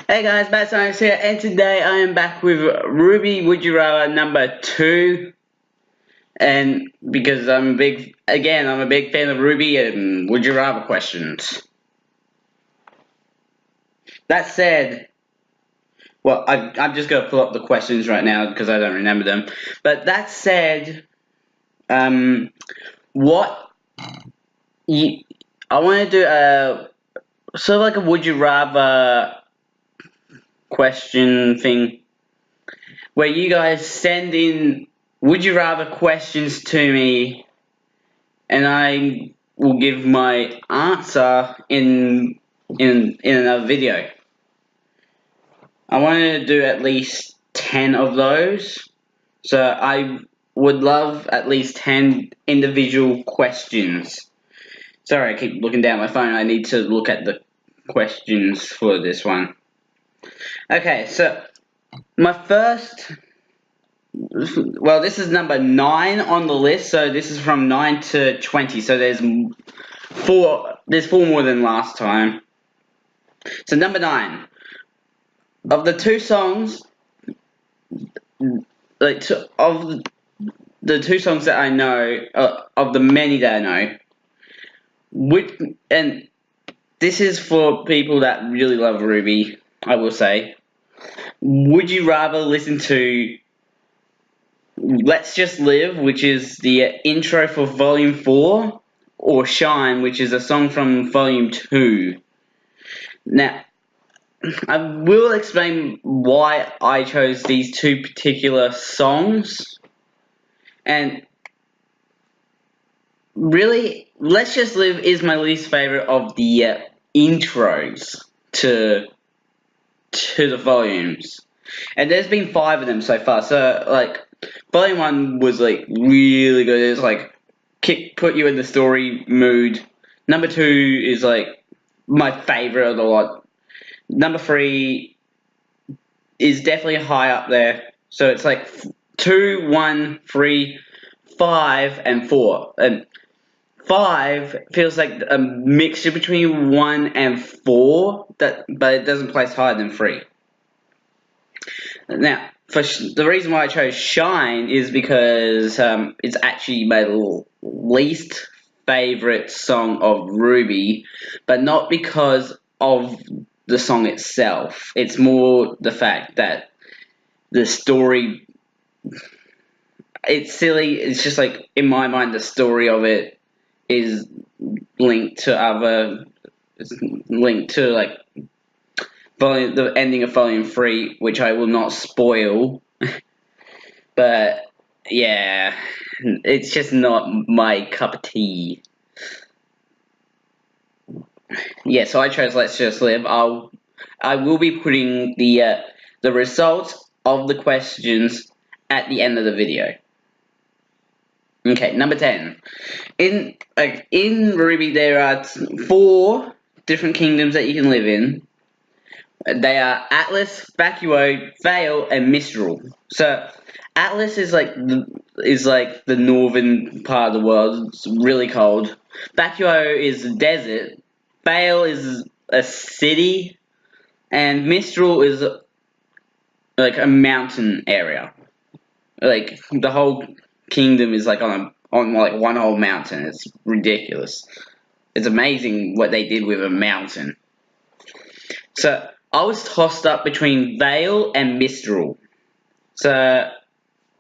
Hey guys, Matt Science here, and today I am back with RWBY Would You Rather number 2. And because I'm a big fan of RWBY and Would You Rather questions. That said, I'm just going to pull up the questions right now because I don't remember them. But that said, what you, I want to do a sort of like a Would You Rather question thing where you guys send in would you rather questions to me and I will give my answer in another video. I wanted to do at least 10 of those. So I would love at least 10 individual questions. Sorry, I keep looking down my phone. I need to look at the questions for this one. Okay, so my first, well, this is number 9 on the list, so this is from 9 to 20, so there's four more than last time. So number 9, of the two songs, of the two songs that I know, of the many that I know, and this is for people that really love RWBY, I will say, would you rather listen to Let's Just Live, which is the intro for Volume 4, or Shine, which is a song from Volume 2? Now, I will explain why I chose these two particular songs. And really, Let's Just Live is my least favorite of the intros to the volumes. And there's been 5 of them so far. So, like, Volume 1 was, like, really good. It was, like, put you in the story mood. Number 2 is, like, my favorite of the lot. Number 3 is definitely high up there. So it's like 2, 1, 3, 5, and 4. And 5 feels like a mixture between 1 and 4, but it doesn't place higher than 3. Now, the reason why I chose Shine is because it's actually my least favorite song of RWBY, but not because of the song itself. It's more the fact that the story, it's silly. It's just like, in my mind, the story of it is linked to like the ending of Volume 3, which I will not spoil. But yeah, it's just not my cup of tea. Yeah, so I chose Let's Just Live. I will be putting the results of the questions at the end of the video. Okay, number 10. In RWBY there are 4 different kingdoms that you can live in. They are Atlas, Vacuo, Vale, and Mistral. So Atlas is like the northern part of the world. It's really cold. Vacuo is a desert. Vale is a city, and Mistral is like a mountain area. Like the whole kingdom is like on like one whole mountain. It's ridiculous. It's amazing what they did with a mountain. So I was tossed up between Vale and Mistral. So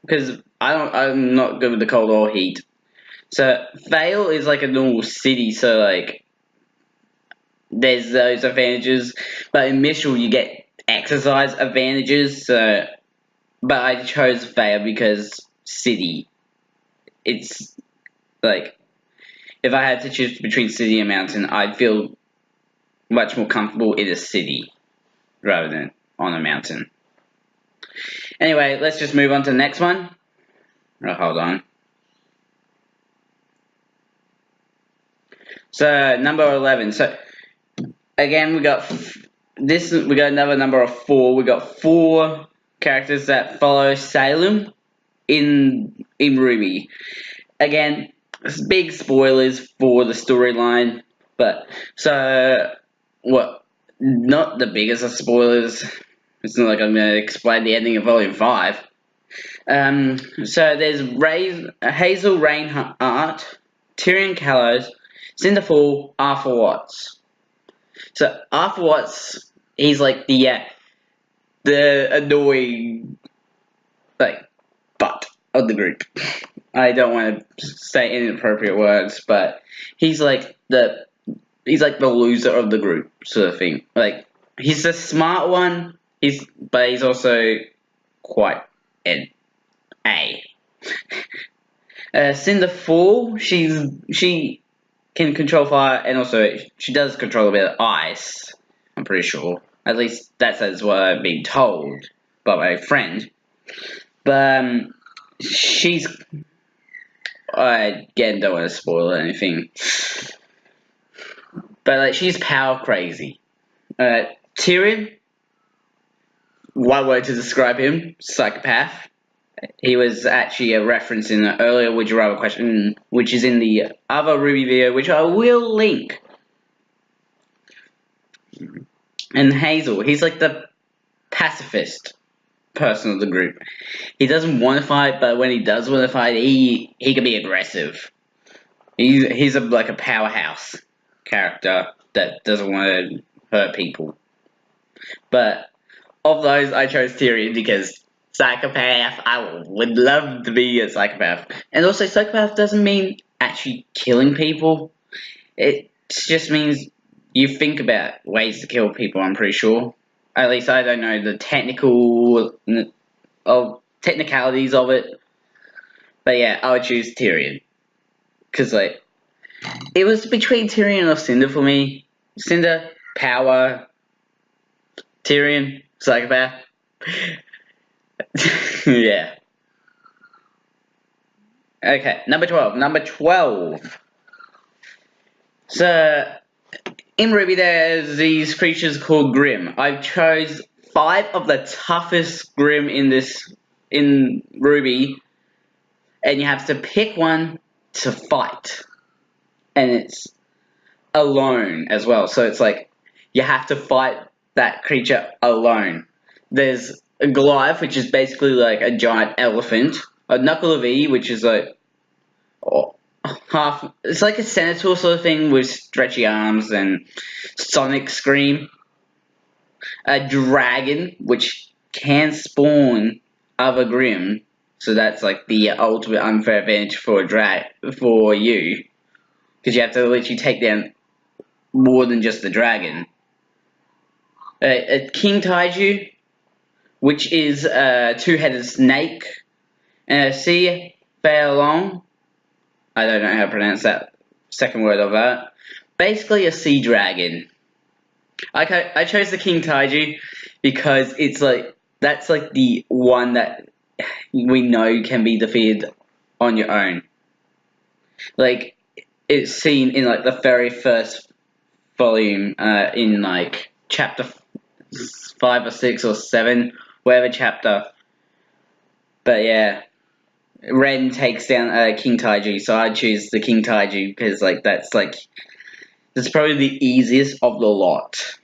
because I'm not good with the cold or heat. So Vale is like a normal city, so like there's those advantages, but in Mistral you get exercise advantages. So, but I chose Vale because city. It's like, if I had to choose between city and mountain, I'd feel much more comfortable in a city rather than on a mountain. Anyway, let's just move on to the next one. Oh, hold on. So number 11. So again, we got another number of 4. We got 4 characters that follow Salem in RWBY. Again, big spoilers for the storyline, but so what? not the biggest of spoilers. It's not like I'm going to explain the ending of Volume 5. So there's Hazel Reinhardt, Tyrion Callows, Cinder Fall, Arthur Watts. So Arthur Watts, he's like the annoying, like, butt of the group. I don't want to say inappropriate words, but he's like the loser of the group sort of thing. Like, he's the smart one. But he's also quite an A. Cinder Fall, she can control fire, and also she does control a bit of ice. I'm pretty sure. At least that's what I've been told by my friend. But she's. I again don't want to spoil anything. But like, she's power crazy. Tyrion. One word to describe him: psychopath. He was actually a reference in the earlier Would You Rather question, which is in the other RWBY video, which I will link. And Hazel, he's like the pacifist person of the group. He doesn't want to fight, but when he does want to fight, he can be aggressive. He's like a powerhouse character that doesn't want to hurt people. But of those, I chose Tyrion because psychopath. I would love to be a psychopath. And also, psychopath doesn't mean actually killing people. It just means you think about ways to kill people, I'm pretty sure. At least I don't know the technicalities of it. But yeah, I would choose Tyrion. Because, like, it was between Tyrion or Cinder for me. Cinder, power. Tyrion, psychopath. Yeah. Okay, number 12. So, in RWBY there's these creatures called Grimm. I chose 5 of the toughest Grimm in RWBY. And you have to pick one to fight. And it's alone as well. So it's like, you have to fight that creature alone. There's a Goliath, which is basically like a giant elephant. A Knuckle of E, which is like it's like a Senator sort of thing with stretchy arms and sonic scream. A dragon, which can spawn other Grimm, so that's like the ultimate unfair advantage for you, because you have to literally take down more than just the dragon. A King Taiju, which is a 2-headed snake, and a Sea Faolong. I don't know how to pronounce that second word of that. Basically a sea dragon. I chose the King Taiju because it's like, that's like the one that we know can be defeated on your own. Like, it's seen in like the very first volume, in like chapter 5 or 6 or 7, whatever chapter. But yeah, Ren takes down King Taiju, so I choose the King Taiju because that's probably the easiest of the lot.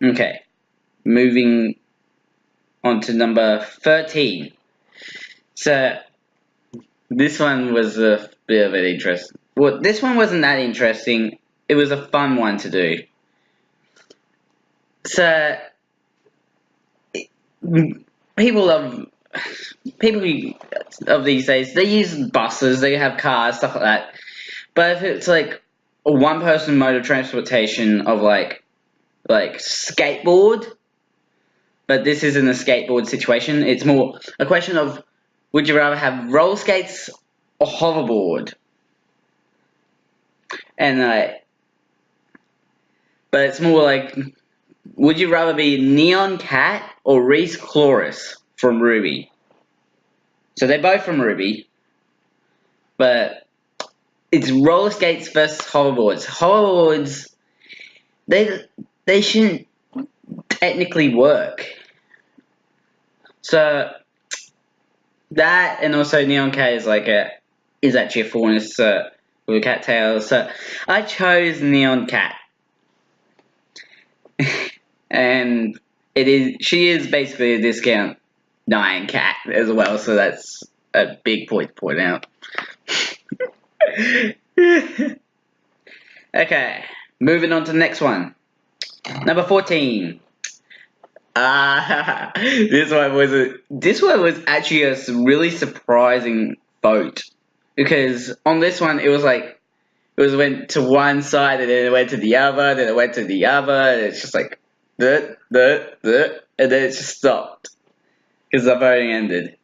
Okay, moving on to number 13. So this one was a bit of an interest. Well, this one wasn't that interesting. It was a fun one to do. So people of these days, they use buses, they have cars, stuff like that. But if it's like a one-person mode of transportation of like skateboard, but this isn't a skateboard situation. It's more a question of, would you rather have roller skates or hoverboard? And but it's more like, would you rather be Neon Cat or Reese Chloris from RWBY? So they're both from RWBY, but it's roller skates versus hoverboards. Hoverboards, they shouldn't technically work. So that, and also Neon Cat is actually a faunus with a cattail. So I chose Neon Cat. and she is basically a discount Nyan cat as well, so that's a big point to point out. Okay, moving on to the next one. Number 14. This one was actually a really surprising vote, because on this one it went to one side and then it went to the other, then it went to the other, and it's just like and then it just stopped because the voting ended.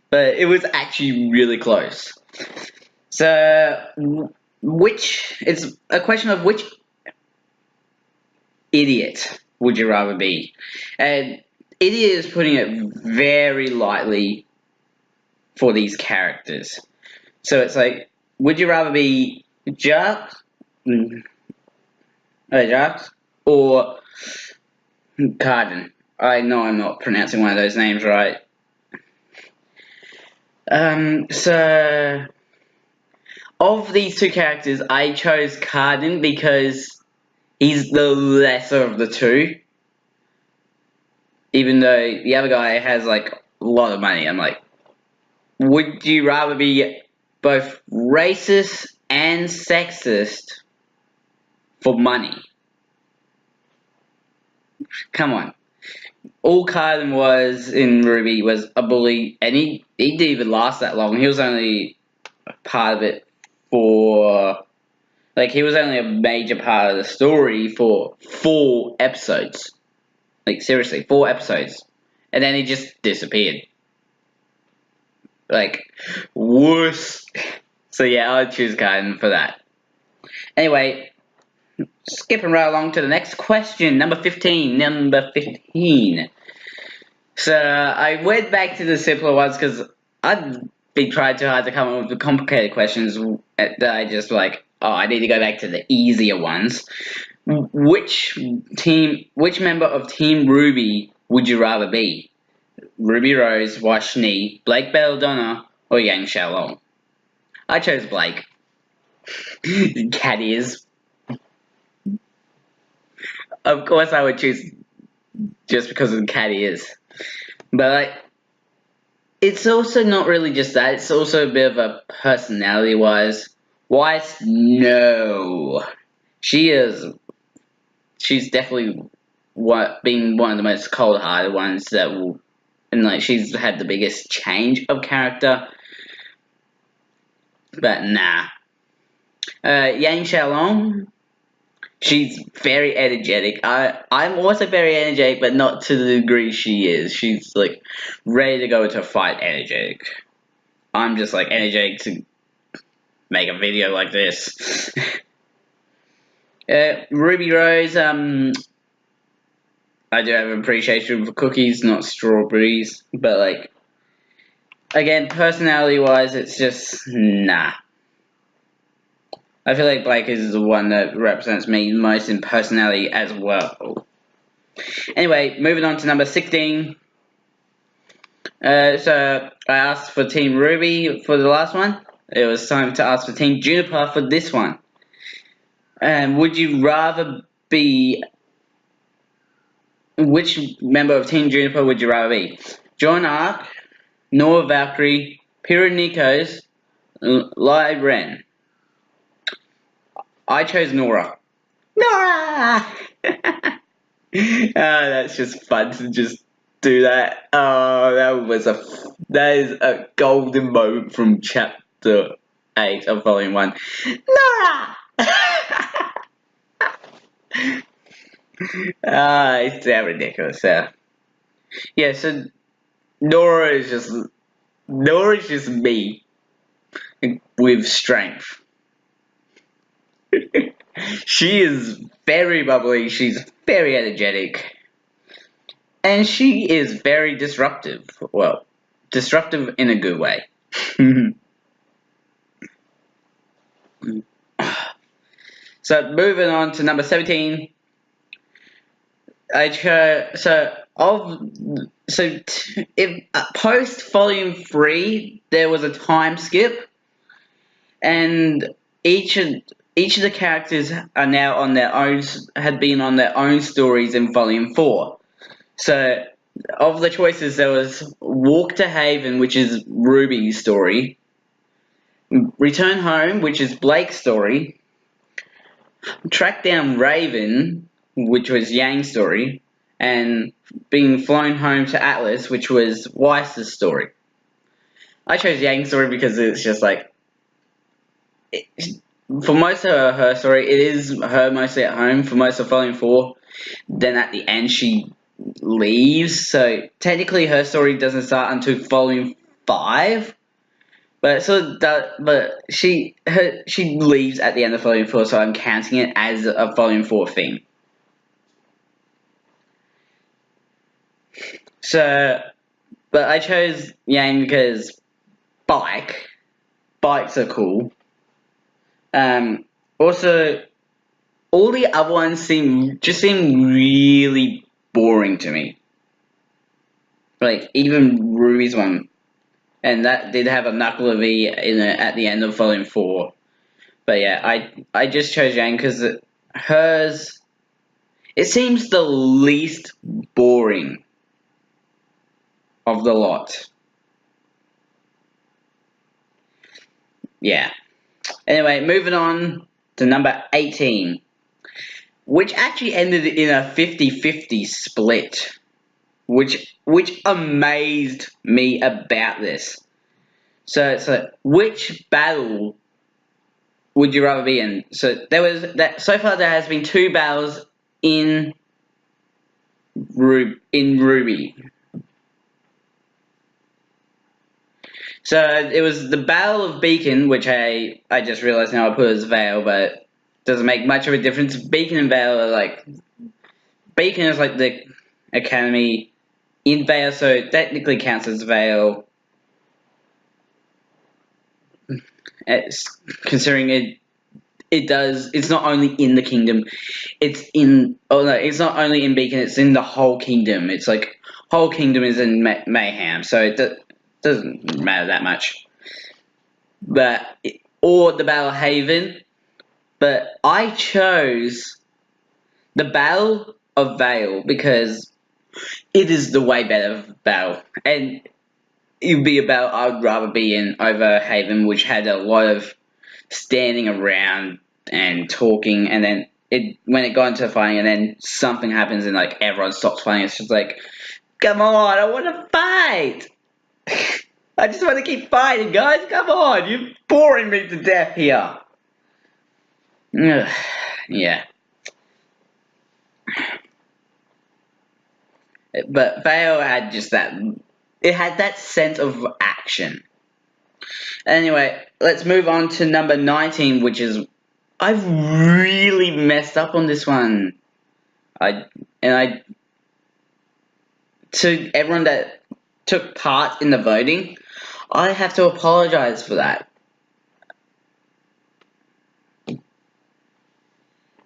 But it was actually really close. So it's a question of which idiot would you rather be? And idiot is putting it very lightly for these characters. So it's like, would you rather be Jacques or Cardin? I know I'm not pronouncing one of those names right. So of these two characters, I chose Cardin because he's the lesser of the two. Even though the other guy has like a lot of money, I'm like, would you rather be both racist and sexist for money? Come on. All Cardin was in RWBY was a bully, and he didn't even last that long. He was only part of it for, like, he was only a major part of the story for 4 episodes. Like, seriously, 4 episodes. And then he just disappeared. Like, worse. So yeah, I'd choose Cardin for that. Anyway, skipping right along to the next question, number 15. So I went back to the simpler ones because I'd been trying too hard to come up with the complicated questions that I just like, oh, I need to go back to the easier ones. Which member of Team RWBY would you rather be? Ruby Rose, Washni, Blake Belladonna, or Yang Xiaolong? I chose Blake. Cat ears. Of course I would choose just because of the cat ears. But like, it's also not really just that, it's also a bit of a personality-wise. Weiss, no. She's definitely being one of the most cold-hearted ones that will, and like she's had the biggest change of character. But nah. Yang Xiaolong, she's very energetic. I'm also very energetic, but not to the degree she is. She's like ready to go into a fight energetic. I'm just like energetic to make a video like this. Ruby Rose, I do have an appreciation for cookies, not strawberries, but like, again, personality wise, it's just nah. I feel like Blake is the one that represents me most in personality as well. Anyway, moving on to number 16. So I asked for Team RWBY for the last one. It was time to ask for Team Juniper for this one. Would you rather be... Which member of Team Juniper would you rather be? John Ark, Nora Valkyrie, Pyrrha Nikos, Lai Ren. I chose Nora. Nora! That's just fun to just do that. Oh, that is a golden moment from chapter 8 of volume 1. Nora! It's that ridiculous. Yeah, so Nora is just me with strength. She is very bubbly, she's very energetic, and she is very disruptive. Well, disruptive in a good way. So moving on to number 17. If post volume 3 there was a time skip, and each each of the characters are now on their own, had been on their own stories in Volume 4. So, of the choices, there was Walk to Haven, which is Ruby's story, Return Home, which is Blake's story, Track Down Raven, which was Yang's story, and Being Flown Home to Atlas, which was Weiss's story. I chose Yang's story because it's just like, for most of her story, it is her mostly at home for most of Volume 4. Then at the end, she leaves. So technically, her story doesn't start until Volume 5. But she leaves at the end of Volume 4, so I'm counting it as a Volume 4 thing. So, but I chose Yang because bikes are cool. Also, all the other ones seem really boring to me. Like even Ruby's one, and that did have a Knuckle of E in it at the end of Volume 4. But yeah, I just chose Yang because hers, it seems the least boring of the lot. Yeah. Anyway, moving on to number 18, which actually ended in a 50-50 split, which amazed me about this. So which battle would you rather be in? So so far there has been 2 battles in RWBY. So it was the Battle of Beacon, which I just realized now I put as Vale, but doesn't make much of a difference. Beacon and Vale are like, Beacon is like the academy in Vale, so it technically counts as Vale. Considering it's not only in the kingdom, it's not only in Beacon, it's in the whole kingdom. It's like whole kingdom is in mayhem, so it doesn't matter that much. Or the Battle of Haven, but I chose the Battle of Vale because it is the way better battle, and it would be a battle I'd rather be in over Haven, which had a lot of standing around and talking, and then when it got into fighting, and then something happens and like everyone stops fighting. It's just like, come on, I want to fight. I just want to keep fighting, guys. Come on, you're boring me to death here. Yeah. But Vale had just that. It had that sense of action. Anyway, let's move on to number 19, which is, I've really messed up on this one. To everyone that took part in the voting, I have to apologize for that.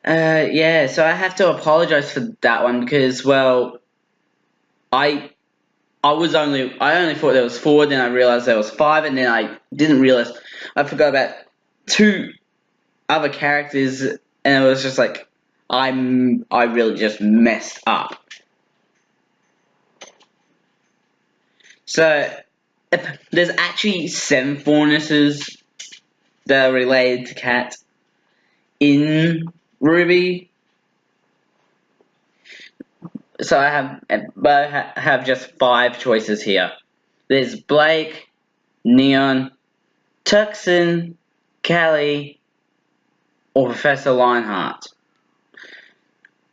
Yeah, so I have to apologize for that one because, well, I only thought there was 4, then I realized there was 5, and then I didn't realize I forgot about 2 other characters, and it was just like I really just messed up. So there's actually 7 Faunuses that are related to Cat in RWBY. So I have just 5 choices here. There's Blake, Neon, Tuxin, Callie, or Professor Lionheart.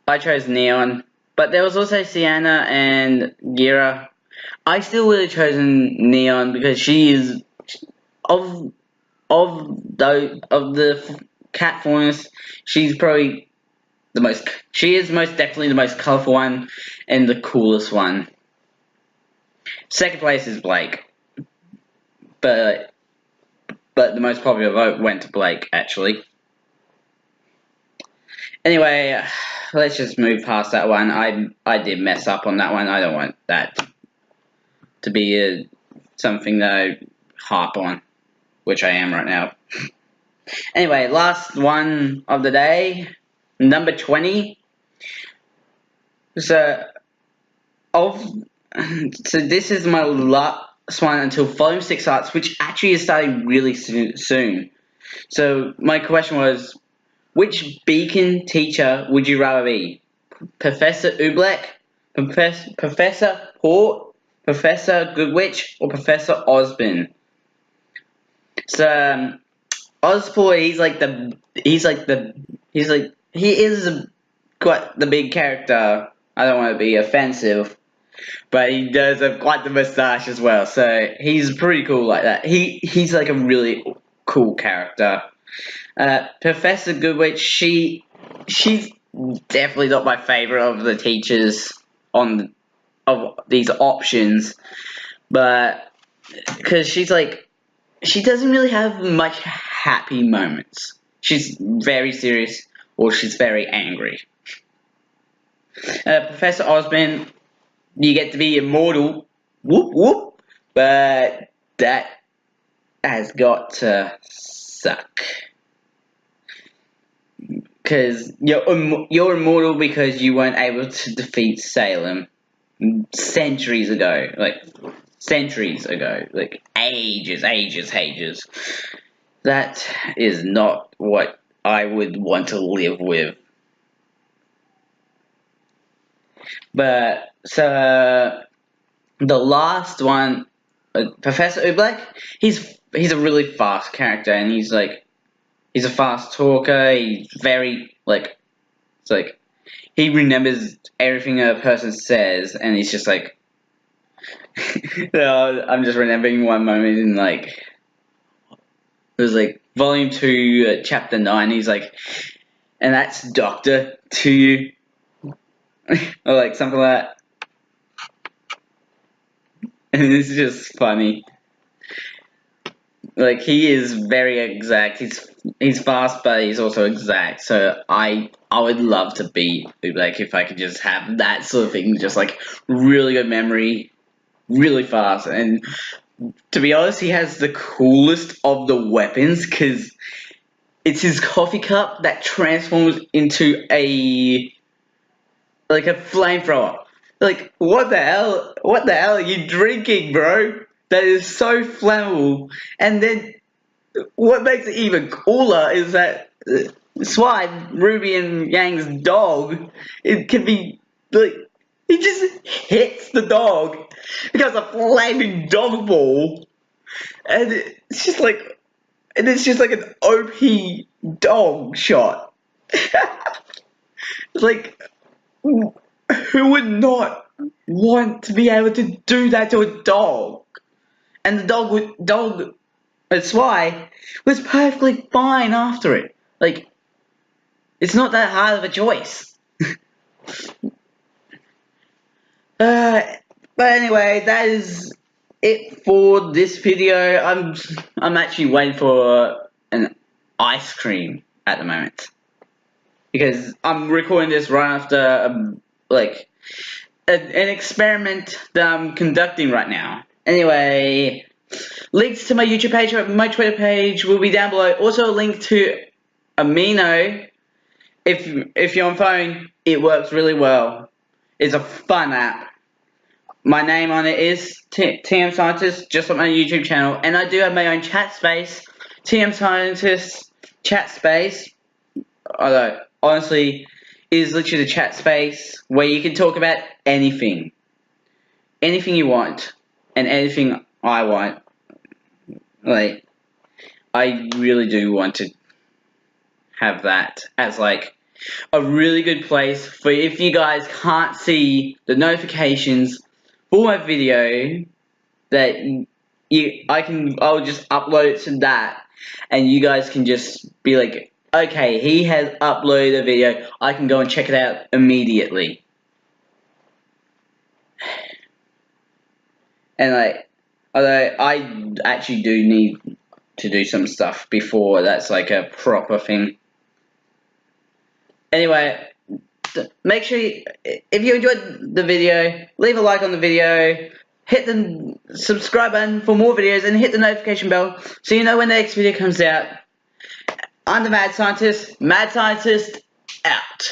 I chose Neon, but there was also Sienna and Gira. I still would have chosen Neon because she is of the Cat Faunus, she's probably she is most definitely the most colourful one and the coolest one. Second place is Blake, but the most popular vote went to Blake, actually. Anyway, let's just move past that one. I did mess up on that one. I don't want that to be something that I harp on, which I am right now. Anyway, last one of the day, number 20. So, of so this is my last one until Volume 6 starts, which actually is starting really soon. So, my question was, which Beacon teacher would you rather be? Professor Oobleck, Professor Port, Professor Goodwitch, or Professor Osborne? So, Ozport, he is quite the big character. I don't want to be offensive, but he does have quite the moustache as well. So he's pretty cool like that. He's like a really cool character. Professor Goodwitch, she's definitely not my favorite of the teachers of these options, but because she doesn't really have much happy moments. She's very serious or she's very angry. Professor Osborne, you get to be immortal, whoop whoop, but that has got to suck. Because you're immortal because you weren't able to defeat Salem centuries ago, like ages. That is not what I would want to live with. But so the last one, Professor Oobleck, he's a really fast character, and he's a fast talker. He's very he remembers everything a person says, and he's just like. I'm just remembering one moment in it was volume 2, chapter 9. He's like, and that's doctor to you, or something like that. And it's just funny. He is very exact. He's fast, but he's also exact. So I would love to be if I could just have that sort of thing, just really good memory, really fast. And to be honest, he has the coolest of the weapons because it's his coffee cup that transforms into a flamethrower. What the hell? What the hell are you drinking, bro? That is so flammable. And then, what makes it even cooler is that Swine, Ruby and Yang's dog, it can be he just hits the dog because a flaming dog ball, and it's just an OP dog shot. Who would not want to be able to do that to a dog? And the dog, that's why, was perfectly fine after it. It's not that hard of a choice. But anyway, that is it for this video. I'm actually waiting for an ice cream at the moment because I'm recording this right after an experiment that I'm conducting right now. Anyway, links to my YouTube page, my Twitter page will be down below. Also a link to Amino. If you're on phone, it works really well. It's a fun app. My name on it is TM Scientist, just like my YouTube channel, and I do have my own chat space, TM Scientist Chat Space. Although honestly, it is literally the chat space where you can talk about anything you want, and anything I want. I really do want to have that as a really good place for if you guys can't see the notifications for my video that I'll just upload it to that, and you guys can just be like, okay, he has uploaded a video, I can go and check it out immediately. And although I actually do need to do some stuff before that's a proper thing. Anyway, make sure if you enjoyed the video, leave a like on the video, hit the subscribe button for more videos, and hit the notification bell so you know when the next video comes out. I'm the Mad Scientist. Mad Scientist out.